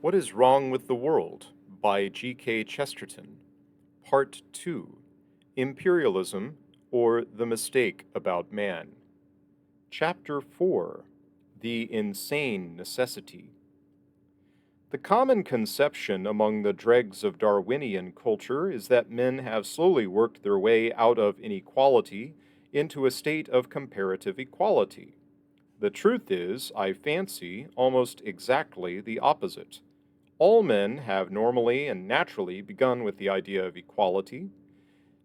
What is Wrong with the World by G.K. Chesterton. Part 2. Imperialism or the Mistake About Man. Chapter 4. The Insane Necessity. The common conception among the dregs of Darwinian culture is that men have slowly worked their way out of inequality into a state of comparative equality. The truth is, I fancy, almost exactly the opposite. All men have normally and naturally begun with the idea of equality.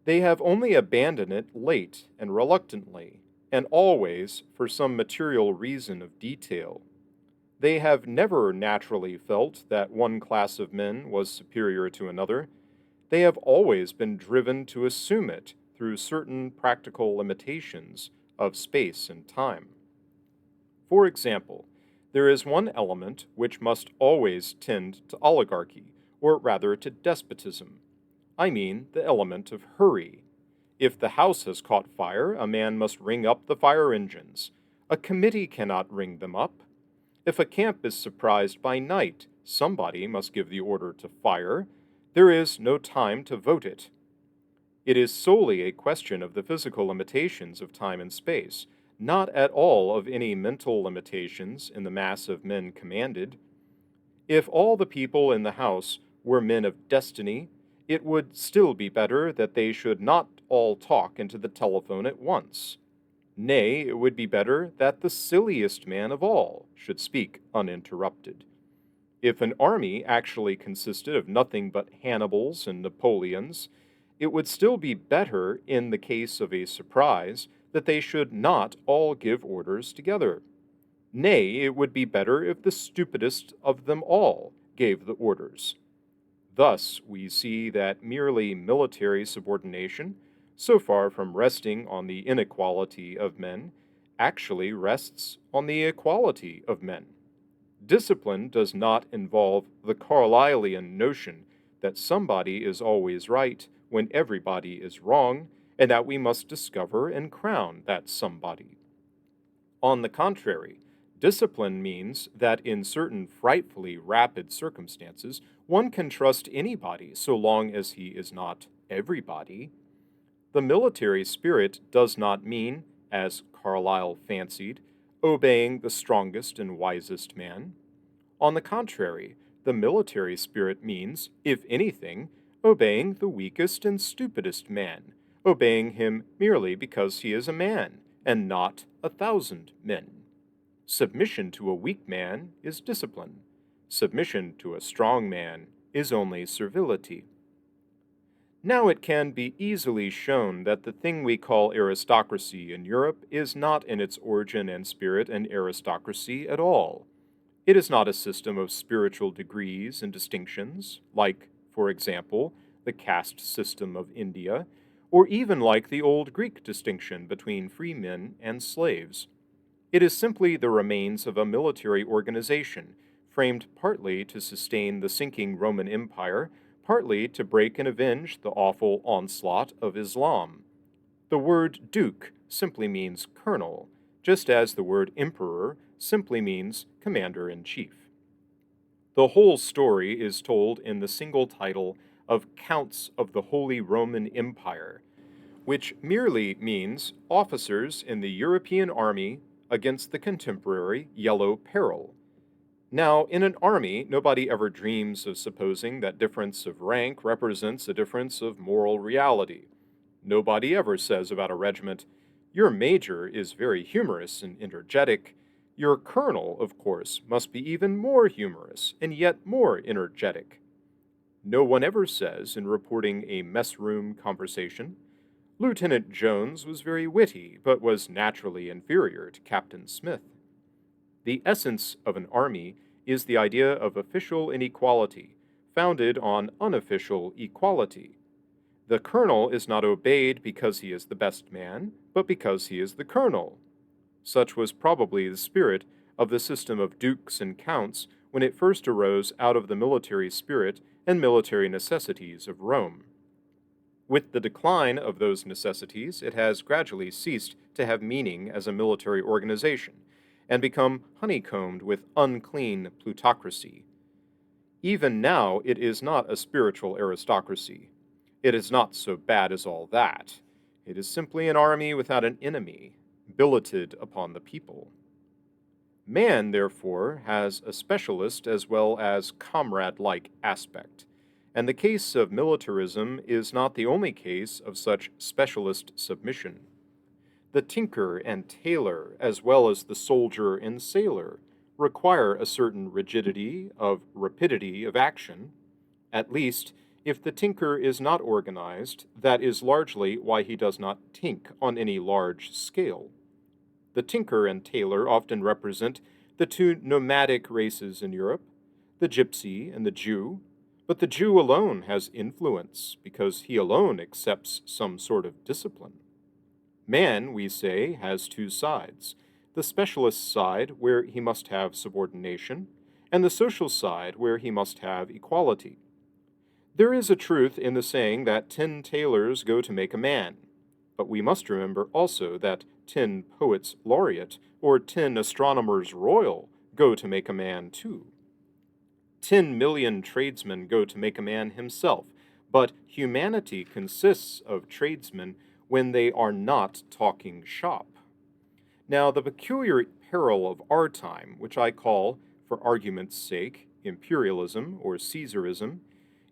They have only abandoned it late and reluctantly, and always for some material reason of detail. They have never naturally felt that one class of men was superior to another. They have always been driven to assume it through certain practical limitations of space and time. For example, there is one element which must always tend to oligarchy, or rather to despotism. I mean the element of hurry. If the house has caught fire, a man must ring up the fire engines. A committee cannot ring them up. If a camp is surprised by night, somebody must give the order to fire. There is no time to vote it. It is solely a question of the physical limitations of time and space, not at all of any mental limitations in the mass of men commanded. If all the people in the house were men of destiny, it would still be better that they should not all talk into the telephone at once. Nay, it would be better that the silliest man of all should speak uninterrupted. If an army actually consisted of nothing but Hannibals and Napoleons, it would still be better, in the case of a surprise, that they should not all give orders together. Nay, it would be better if the stupidest of them all gave the orders. Thus, we see that merely military subordination, so far from resting on the inequality of men, actually rests on the equality of men. Discipline does not involve the Carlylean notion that somebody is always right when everybody is wrong, and that we must discover and crown that somebody. On the contrary, discipline means that in certain frightfully rapid circumstances, one can trust anybody so long as he is not everybody. The military spirit does not mean, as Carlyle fancied, obeying the strongest and wisest man. On the contrary, the military spirit means, if anything, obeying the weakest and stupidest man, obeying him merely because he is a man, and not 1,000 men. Submission to a weak man is discipline. Submission to a strong man is only servility. Now it can be easily shown that the thing we call aristocracy in Europe is not in its origin and spirit an aristocracy at all. It is not a system of spiritual degrees and distinctions, like, for example, the caste system of India, or even like the old Greek distinction between free men and slaves. It is simply the remains of a military organization, framed partly to sustain the sinking Roman Empire, partly to break and avenge the awful onslaught of Islam. The word duke simply means colonel, just as the word emperor simply means commander-in-chief. The whole story is told in the single title of Counts of the Holy Roman Empire, which merely means officers in the European army against the contemporary Yellow Peril. Now, in an army, nobody ever dreams of supposing that difference of rank represents a difference of moral reality. Nobody ever says about a regiment, "Your major is very humorous and energetic. Your colonel, of course, must be even more humorous and yet more energetic." No one ever says, in reporting a mess-room conversation, "Lieutenant Jones was very witty, but was naturally inferior to Captain Smith." The essence of an army is the idea of official inequality, founded on unofficial equality. The colonel is not obeyed because he is the best man, but because he is the colonel. Such was probably the spirit of the system of dukes and counts when it first arose out of the military spirit and military necessities of Rome. With the decline of those necessities, it has gradually ceased to have meaning as a military organization, and become honeycombed with unclean plutocracy. Even now, it is not a spiritual aristocracy. It is not so bad as all that. It is simply an army without an enemy, billeted upon the people. Man, therefore, has a specialist as well as comrade like aspect, and the case of militarism is not the only case of such specialist submission. The tinker and tailor, as well as the soldier and sailor, require a certain rigidity of rapidity of action. At least, if the tinker is not organized, that is largely why he does not tink on any large scale. The tinker and tailor often represent the two nomadic races in Europe, the gypsy and the Jew, but the Jew alone has influence because he alone accepts some sort of discipline. Man, we say, has two sides: the specialist side, where he must have subordination, and the social side, where he must have equality. There is a truth in the saying that 10 tailors go to make a man, but we must remember also that 10 poets laureate or 10 astronomers royal go to make a man too. 10 million tradesmen go to make a man himself, but humanity consists of tradesmen when they are not talking shop. Now, the peculiar peril of our time, which I call, for argument's sake, imperialism or Caesarism,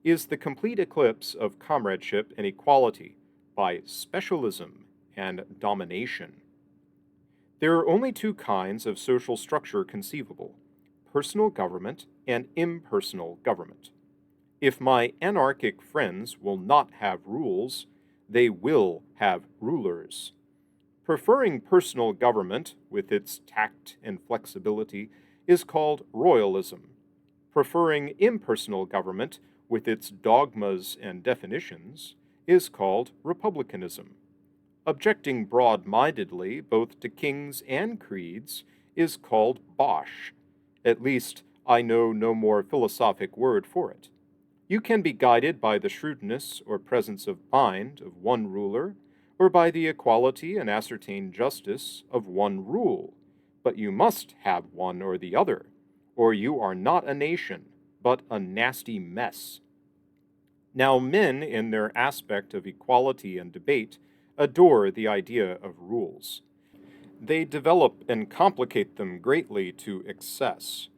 is the complete eclipse of comradeship and equality by specialism and domination. There are only two kinds of social structure conceivable: personal government and impersonal government. If my anarchic friends will not have rules, they will have rulers. Preferring personal government, with its tact and flexibility, is called royalism. Preferring impersonal government, with its dogmas and definitions, is called republicanism. Objecting broad-mindedly both to kings and creeds is called bosh. At least, I know no more philosophic word for it. You can be guided by the shrewdness or presence of mind of one ruler, or by the equality and ascertained justice of one rule, but you must have one or the other, or you are not a nation, but a nasty mess. Now, men, in their aspect of equality and debate, adore the idea of rules. They develop and complicate them greatly to excess.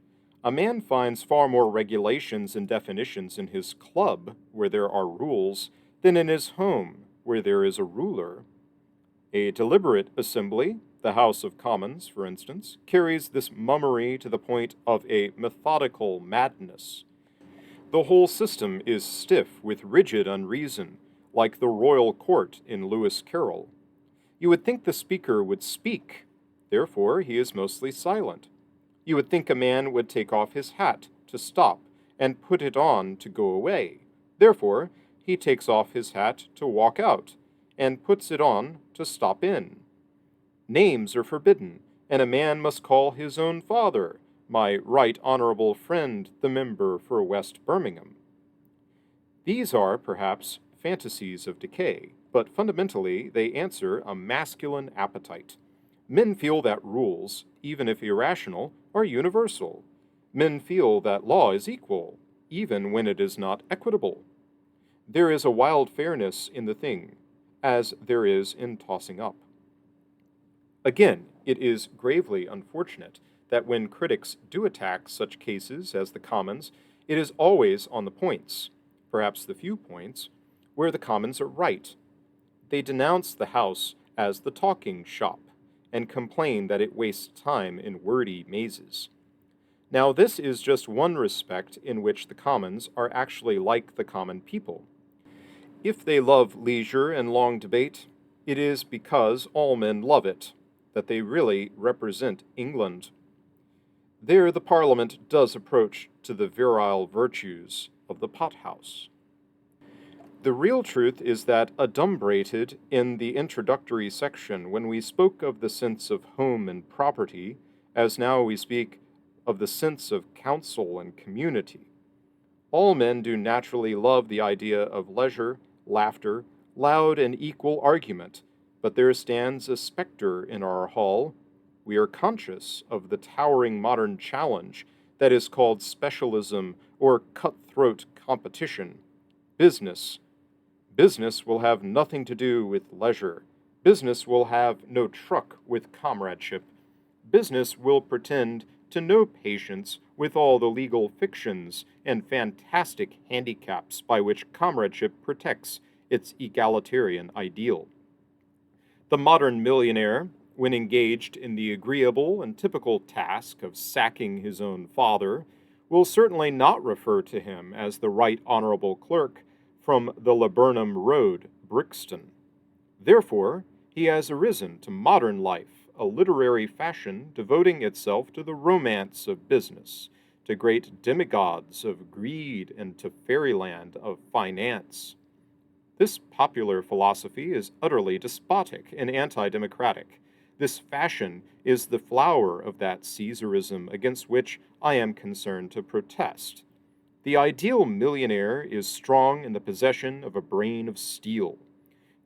A man finds far more regulations and definitions in his club, where there are rules, than in his home, where there is a ruler. A deliberate assembly, the House of Commons, for instance, carries this mummery to the point of a methodical madness. The whole system is stiff with rigid unreason, like the royal court in Lewis Carroll. You would think the speaker would speak, therefore he is mostly silent. You would think a man would take off his hat to stop and put it on to go away. Therefore, he takes off his hat to walk out and puts it on to stop in. Names are forbidden, and a man must call his own father, my right honorable friend, the member for West Birmingham. These are, perhaps, fantasies of decay, but fundamentally they answer a masculine appetite. Men feel that rules, even if irrational, are universal. Men feel that law is equal, even when it is not equitable. There is a wild fairness in the thing, as there is in tossing up. Again, it is gravely unfortunate that when critics do attack such cases as the Commons, it is always on the points, perhaps the few points, where the Commons are right. They denounce the House as the talking shop, and complain that it wastes time in wordy mazes. Now, this is just one respect in which the Commons are actually like the common people. If they love leisure and long debate, it is because all men love it, that they really represent England. There the Parliament does approach to the virile virtues of the pothouse. The real truth is that adumbrated in the introductory section when we spoke of the sense of home and property, as now we speak of the sense of counsel and community. All men do naturally love the idea of leisure, laughter, loud and equal argument, but there stands a specter in our hall. We are conscious of the towering modern challenge that is called specialism or cutthroat competition. Business. Business will have nothing to do with leisure. Business will have no truck with comradeship. Business will pretend to no patience with all the legal fictions and fantastic handicaps by which comradeship protects its egalitarian ideal. The modern millionaire, when engaged in the agreeable and typical task of sacking his own father, will certainly not refer to him as the Right Honorable Clerk from the Laburnum Road, Brixton. Therefore, he has arisen to modern life, a literary fashion devoting itself to the romance of business, to great demigods of greed, and to fairyland of finance. This popular philosophy is utterly despotic and anti-democratic. This fashion is the flower of that Caesarism against which I am concerned to protest. The ideal millionaire is strong in the possession of a brain of steel.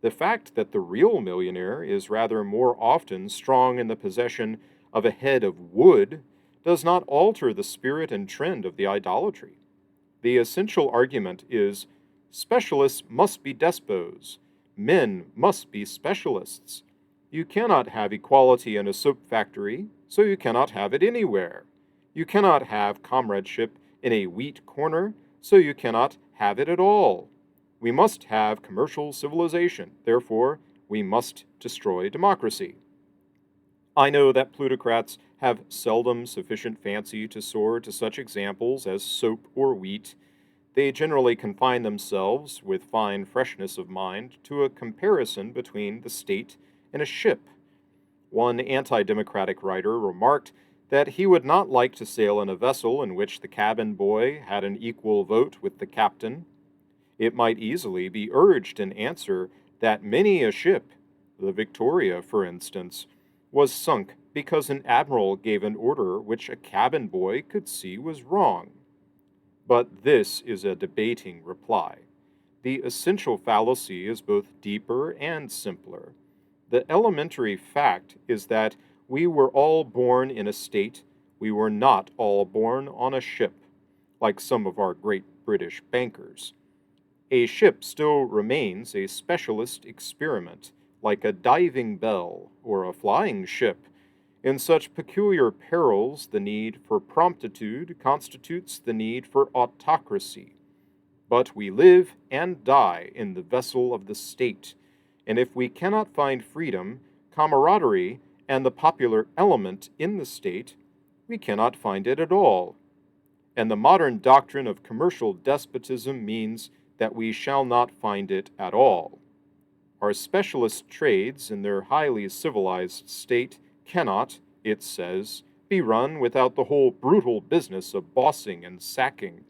The fact that the real millionaire is rather more often strong in the possession of a head of wood does not alter the spirit and trend of the idolatry. The essential argument is specialists must be despots, men must be specialists. You cannot have equality in a soap factory, so you cannot have it anywhere. You cannot have comradeship in a wheat corner, so you cannot have it at all. We must have commercial civilization, therefore, we must destroy democracy. I know that plutocrats have seldom sufficient fancy to soar to such examples as soap or wheat. They generally confine themselves, with fine freshness of mind, to a comparison between the state and a ship. One anti-democratic writer remarked that he would not like to sail in a vessel in which the cabin boy had an equal vote with the captain. It might easily be urged in answer that many a ship, the Victoria, for instance, was sunk because an admiral gave an order which a cabin boy could see was wrong. But this is a debating reply. The essential fallacy is both deeper and simpler. The elementary fact is that we were all born in a state, we were not all born on a ship, like some of our great British bankers. A ship still remains a specialist experiment, like a diving bell or a flying ship. In such peculiar perils, the need for promptitude constitutes the need for autocracy. But we live and die in the vessel of the state, and if we cannot find freedom, camaraderie, and the popular element in the state, we cannot find it at all. And the modern doctrine of commercial despotism means that we shall not find it at all. Our specialist trades in their highly civilized state cannot, it says, be run without the whole brutal business of bossing and sacking,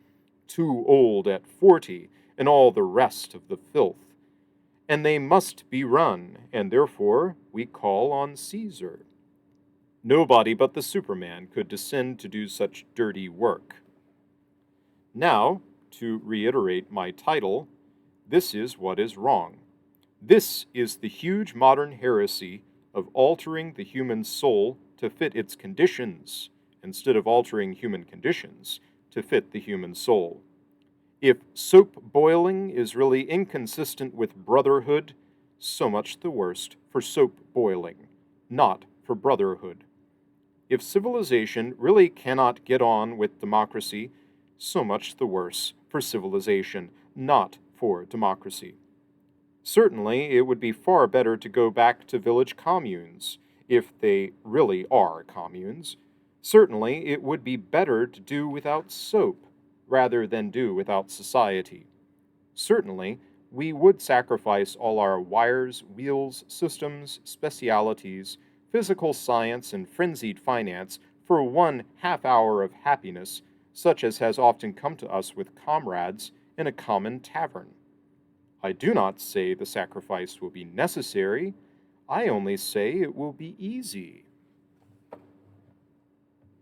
too old at 40, and all the rest of the filth. And they must be run, and therefore we call on Caesar. Nobody but the Superman could descend to do such dirty work. Now, to reiterate my title, this is what is wrong. This is the huge modern heresy of altering the human soul to fit its conditions, instead of altering human conditions to fit the human soul. If soap boiling is really inconsistent with brotherhood, so much the worse for soap boiling, not for brotherhood. If civilization really cannot get on with democracy, so much the worse for civilization, not for democracy. Certainly, it would be far better to go back to village communes, if they really are communes. Certainly, it would be better to do without soap, rather than do without society. Certainly, we would sacrifice all our wires, wheels, systems, specialities, physical science, and frenzied finance for 1 half hour of happiness, such as has often come to us with comrades in a common tavern. I do not say the sacrifice will be necessary, I only say it will be easy.